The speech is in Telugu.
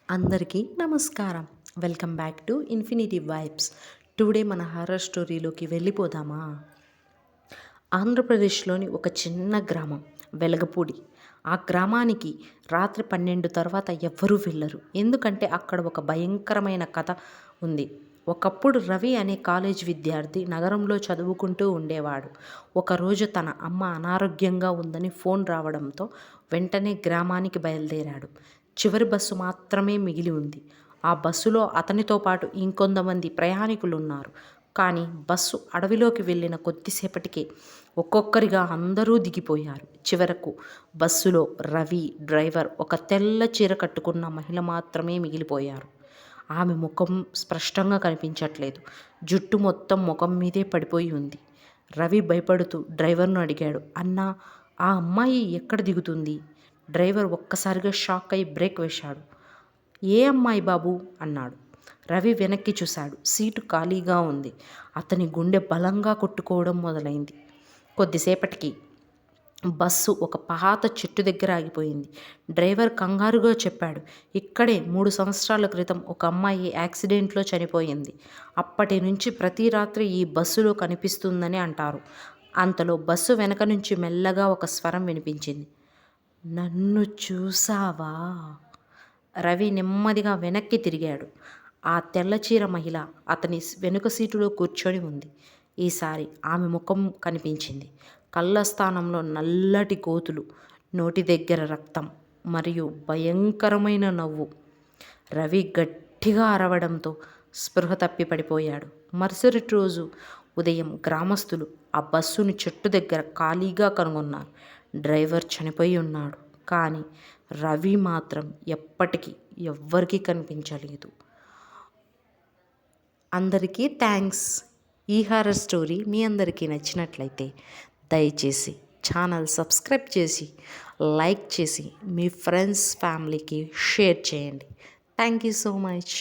అందరికీ నమస్కారం. Welcome back to infinity vibes. Today మన హారర్ స్టోరీలోకి వెళ్ళిపోదామా? ఆంధ్రప్రదేశ్లోని ఒక చిన్న గ్రామం వెలగపూడి. ఆ గ్రామానికి రాత్రి 12 తర్వాత ఎవ్వరూ వెళ్ళరు. ఎందుకంటే అక్కడ ఒక భయంకరమైన కథ ఉంది. ఒకప్పుడు రవి అనే కాలేజ్ విద్యార్థి నగరంలో చదువుకుంటూ ఉండేవాడు. ఒకరోజు తన అమ్మ అనారోగ్యంగా ఉందని ఫోన్ రావడంతో వెంటనే గ్రామానికి బయలుదేరాడు. చివరి బస్సు మాత్రమే మిగిలి ఉంది. ఆ బస్సులో అతనితో పాటు ఇంకొంతమంది ప్రయాణికులున్నారు. కానీ బస్సు అడవిలోకి వెళ్ళిన కొద్దిసేపటికే ఒక్కొక్కరిగా అందరూ దిగిపోయారు. చివరకు బస్సులో రవి, డ్రైవర్, ఒక తెల్ల చీర కట్టుకున్న మహిళ మాత్రమే మిగిలిపోయారు. ఆమె ముఖం స్పష్టంగా కనిపించట్లేదు. జుట్టు మొత్తం ముఖం మీదే పడిపోయి ఉంది. రవి భయపడుతూ డ్రైవర్ను అడిగాడు, అన్నా, ఆ అమ్మాయి ఎక్కడ దిగుతుంది? డ్రైవర్ ఒక్కసారిగా షాక్ అయి బ్రేక్ వేశాడు. ఏ అమ్మాయి బాబు అన్నాడు. రవి వెనక్కి చూశాడు. సీటు ఖాళీగా ఉంది. అతని గుండె బలంగా కొట్టుకోవడం మొదలైంది. కొద్దిసేపటికి బస్సు ఒక పాత చెట్టు దగ్గర ఆగిపోయింది. డ్రైవర్ కంగారుగా చెప్పాడు, ఇక్కడే 3 సంవత్సరాల క్రితం ఒక అమ్మాయి యాక్సిడెంట్లో చనిపోయింది. అప్పటి నుంచి ప్రతి రాత్రి ఈ బస్సులో కనిపిస్తుందని అంటారు. అంతలో బస్సు వెనక నుంచి మెల్లగా ఒక స్వరం వినిపించింది. నన్ను చూసావా? రవి నెమ్మదిగా వెనక్కి తిరిగాడు. ఆ తెల్లచీర మహిళ అతని వెనుక సీటులో కూర్చొని ఉంది. ఈసారి ఆమె ముఖం కనిపించింది. కళ్ళ స్థానంలో నల్లటి గోతులు, నోటి దగ్గర రక్తం మరియు భయంకరమైన నవ్వు. రవి గట్టిగా అరవడంతో స్పృహ తప్పి పడిపోయాడు. మరుసటి రోజు ఉదయం గ్రామస్తులు ఆ బస్సును చెట్టు దగ్గర ఖాళీగా కనుగొన్నారు. డ్రైవర్ చనిపోయి ఉన్నాడు. కానీ రవి మాత్రం ఎప్పటికీ ఎవ్వరికీ కనిపించలేదు. అందరికీ థ్యాంక్స్. ఈ హారర్ స్టోరీ మీ అందరికీ నచ్చినట్లయితే దయచేసి ఛానల్ సబ్స్క్రైబ్ చేసి, లైక్ చేసి మీ ఫ్రెండ్స్, ఫ్యామిలీకి షేర్ చేయండి. Thank you so much.